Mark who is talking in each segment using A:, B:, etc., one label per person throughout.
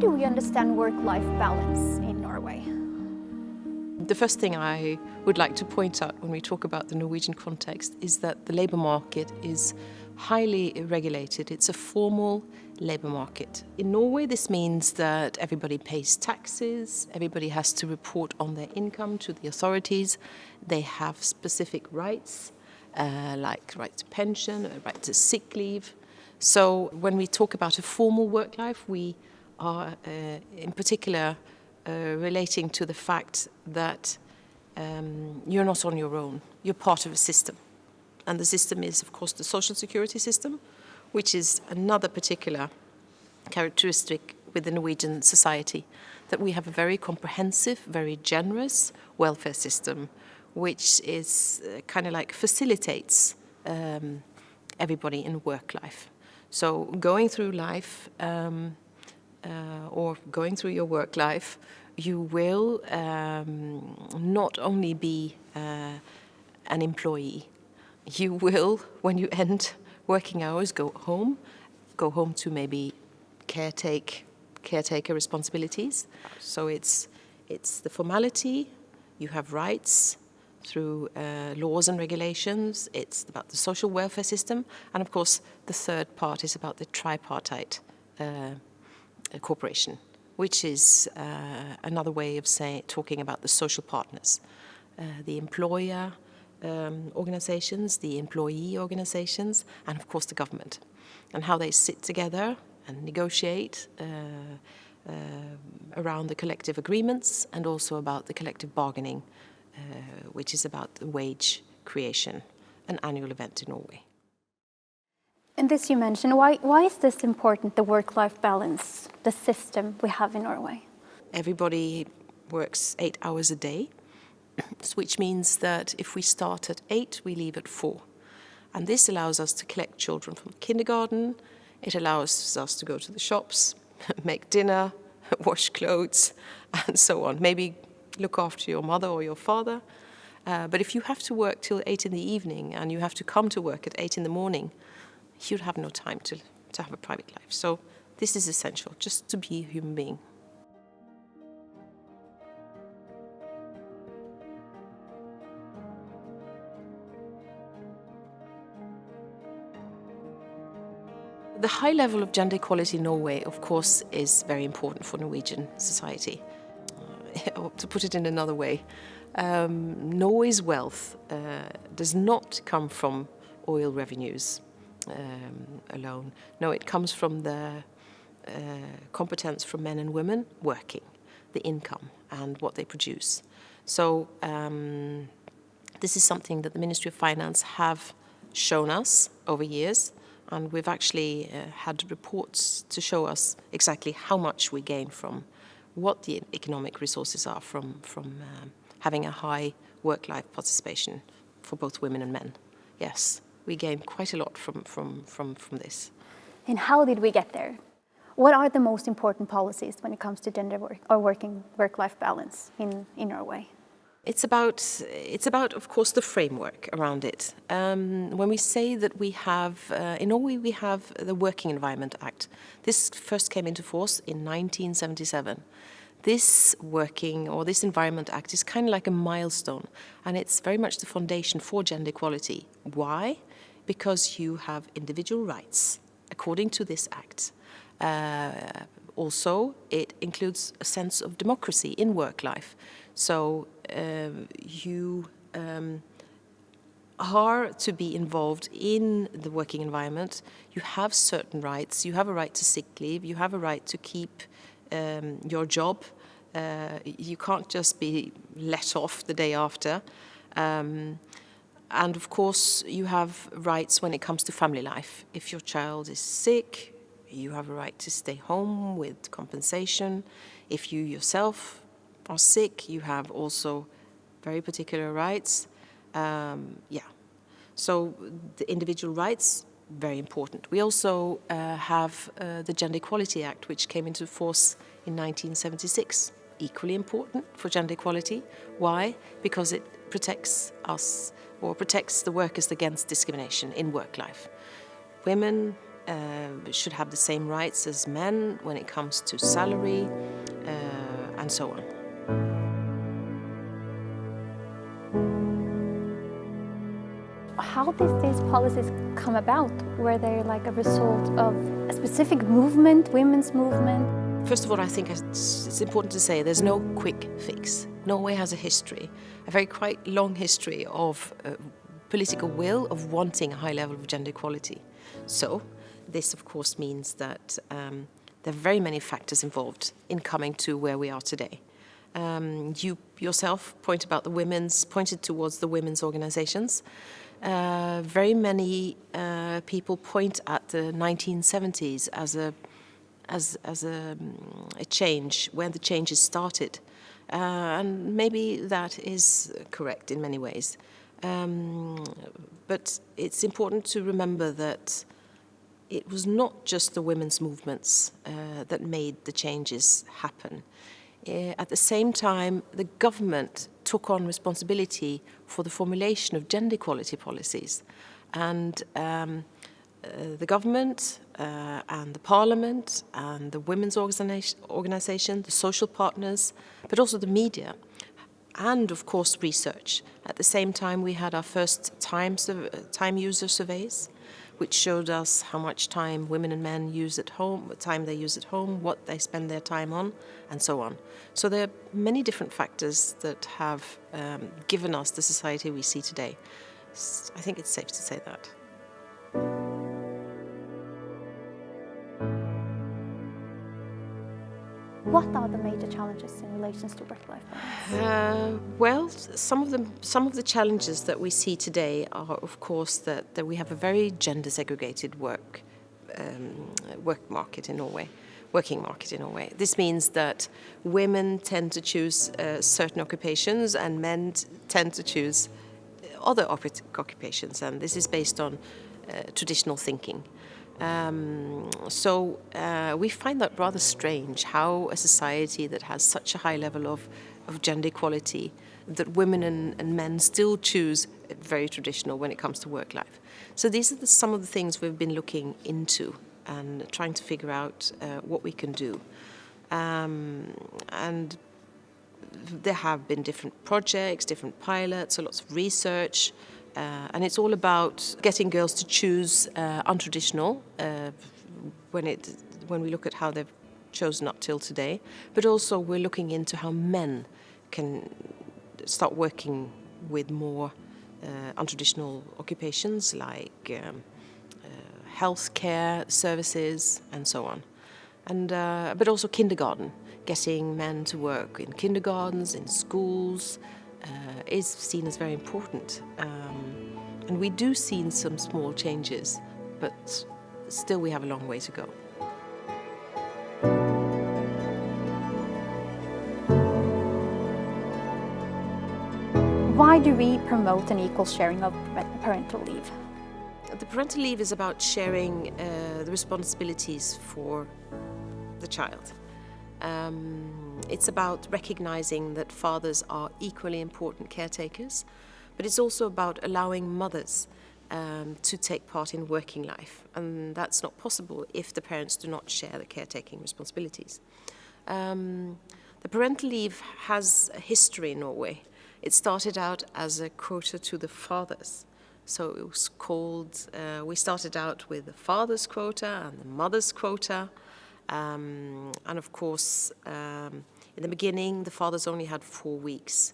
A: do we understand work-life balance in Norway?
B: The first thing I would like to point out when we talk about the Norwegian context is that the labour market is highly regulated. It's a formal labour market. In Norway, this means that everybody pays taxes, everybody has to report on their income to the authorities. They have specific rights, like right to pension, a right to sick leave. So when we talk about a formal work life, we are in particular relating to the fact that you're not on your own. You're part of a system. And the system is, of course, the social security system, which is another particular characteristic with the Norwegian society, that we have a very comprehensive, very generous welfare system, which is kind of like facilitates everybody in work life. So going through life, or going through your work life, you will not only be an employee. You will, when you end working hours, go home to maybe caretaker responsibilities. So it's the formality. You have rights through laws and regulations. It's about the social welfare system, and of course, the third part is about the tripartite cooperation, which is another way of talking about the social partners, the employer organizations, the employee organizations, and of course the government, and how they sit together and negotiate around the collective agreements, and also about the collective bargaining, which is about the wage creation, an annual event in Norway.
A: And this you mentioned, why is this important, the work-life balance, the system we have in Norway?
B: Everybody works 8 hours a day, which means that if we start at 8, we leave at 4. And this allows us to collect children from kindergarten. It allows us to go to the shops, make dinner, wash clothes, and so on. Maybe look after your mother or your father. But if you have to work till 8 in the evening and you have to come to work at 8 in the morning, you'd have no time to have a private life. So this is essential, just to be a human being. The high level of gender equality in Norway, of course, is very important for Norwegian society. To put it in another way, Norway's wealth does not come from oil revenues alone. No, it comes from the competence from men and women working, the income and what they produce. So this is something that the Ministry of Finance have shown us over years, and we've actually had reports to show us exactly how much we gain from what the economic resources are from having a high work-life participation for both women and men. Yes, we gain quite a lot from this.
A: And how did we get there? What are the most important policies when it comes to gender work or work-life balance in Norway?
B: It's about, of course, the framework around it. When we say that we have, in Norway we have the Working Environment Act. This first came into force in 1977. This this Environment Act is kind of like a milestone, and it's very much the foundation for gender equality. Why? Because you have individual rights according to this act. Also, it includes a sense of democracy in work life. So you are to be involved in the working environment. You have certain rights. You have a right to sick leave. You have a right to keep your job. You can't just be let off the day after. And of course, you have rights when it comes to family life. If your child is sick, you have a right to stay home with compensation. If you yourself are sick, you have also very particular rights. So the individual rights, very important. We also have the Gender Equality Act, which came into force in 1976. Equally important for gender equality. Why? Because it protects us, or protects the workers against discrimination in work life. Women should have the same rights as men when it comes to salary, and so on.
A: How did these policies come about? Were they like a result of a specific movement, women's movement?
B: First of all, I think it's important to say there's no quick fix. Norway has a history, a very quite long history of political will of wanting a high level of gender equality. So this, of course, means that there are very many factors involved in coming to where we are today. You yourself pointed towards the women's organizations. Very many people point at the 1970s as a change, when the changes started. And maybe that is correct in many ways. But it's important to remember that it was not just the women's movements that made the changes happen. At the same time, the government took on responsibility for the formulation of gender equality policies. And the government and the parliament and the women's organization, the social partners, but also the media, and of course research. At the same time, we had our first time user surveys, which showed us how much time women and men use at home, what time they use at home, what they spend their time on, and so on. So there are many different factors that have given us the society we see today. I think it's safe to say that.
A: What are the major challenges in relation to work-life balance?
B: Well, some of the challenges that we see today are, of course, that we have a very gender-segregated working market in Norway. This means that women tend to choose certain occupations and men tend to choose other occupations, and this is based on traditional thinking. So we find that rather strange, how a society that has such a high level of gender equality, that women and men still choose very traditional when it comes to work life. So these are some of the things we've been looking into and trying to figure out what we can do. And there have been different projects, different pilots, lots of research. And it's all about getting girls to choose untraditional when we look at how they've chosen up till today. But also we're looking into how men can start working with more untraditional occupations like healthcare services and so on. And but also kindergarten, getting men to work in kindergartens, in schools, is seen as very important. And we do see some small changes, but still we have a long way to go.
A: Why do we promote an equal sharing of parental leave?
B: The parental leave is about sharing the responsibilities for the child. It's about recognizing that fathers are equally important caretakers, but it's also about allowing mothers to take part in working life. And that's not possible if the parents do not share the caretaking responsibilities. The parental leave has a history in Norway. It started out as a quota to the fathers. So it was called, we started out with the father's quota and the mother's quota. And of course, in the beginning, the fathers only had 4 weeks.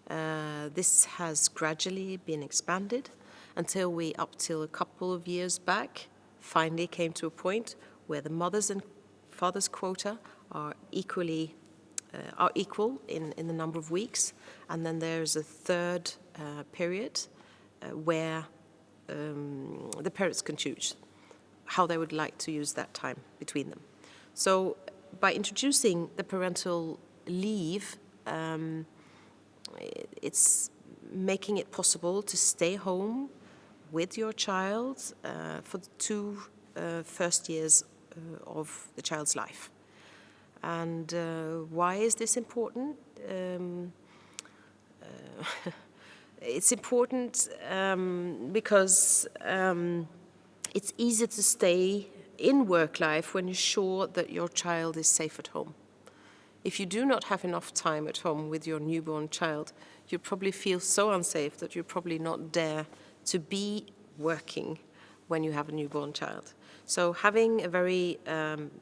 B: This has gradually been expanded until we, up till a couple of years back, finally came to a point where the mother's and father's quota are equal in the number of weeks. And then there's a third period where the parents can choose how they would like to use that time between them. So by introducing the parental leave, it's making it possible to stay home with your child for the 2 first years of the child's life. And why is this important? It's important because It's easier to stay in work life when you're sure that your child is safe at home. If you do not have enough time at home with your newborn child, you probably feel so unsafe that you probably not dare to be working when you have a newborn child. So having a very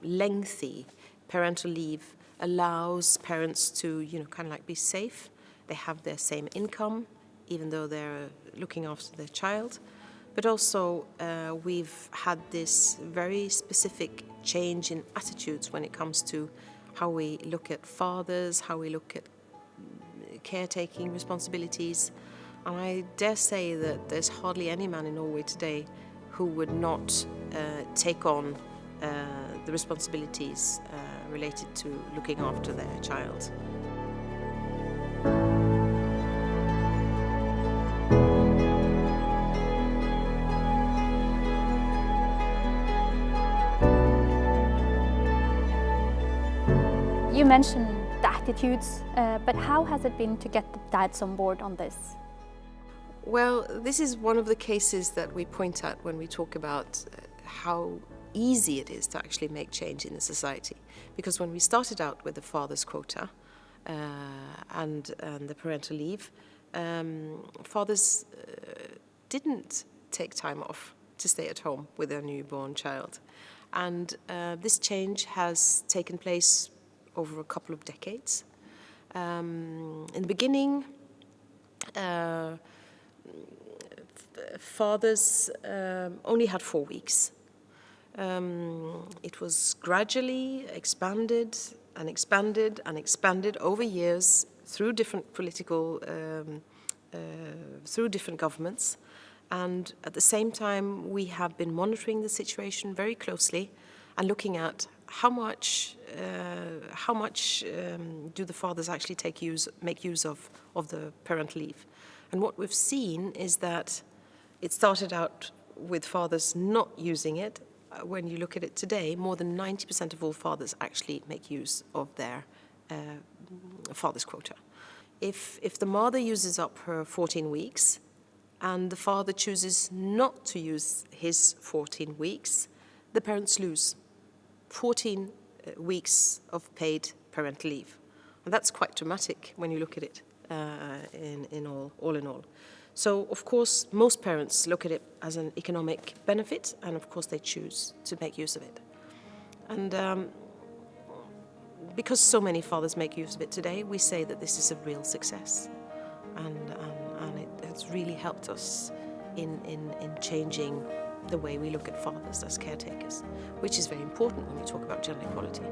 B: lengthy parental leave allows parents to, kind of like be safe. They have their same income, even though they're looking after their child. But also we've had this very specific change in attitudes when it comes to how we look at fathers, how we look at caretaking responsibilities. And I dare say that there's hardly any man in Norway today who would not take on the responsibilities related to looking after their child.
A: You mentioned the attitudes, but how has it been to get the dads on board on this?
B: Well, this is one of the cases that we point at when we talk about how easy it is to actually make change in the society. Because when we started out with the father's quota and the parental leave, fathers didn't take time off to stay at home with their newborn child. And this change has taken place over a couple of decades. In the beginning, fathers only had 4 weeks. It was gradually expanded and expanded and expanded over years through different political, through different governments. And at the same time, we have been monitoring the situation very closely and looking at how much do the fathers actually make use of the parental leave. And what we've seen is that it started out with fathers not using it. When you look at it today, more than 90% of all fathers actually make use of their father's quota. If the mother uses up her 14 weeks and the father chooses not to use his 14 weeks, the parents lose 14 weeks of paid parental leave. And that's quite dramatic when you look at it all in all. So, of course, most parents look at it as an economic benefit, and of course they choose to make use of it. And because so many fathers make use of it today, we say that this is a real success. And it has really helped us in changing the way we look at fathers as caretakers, which is very important when we talk about gender equality.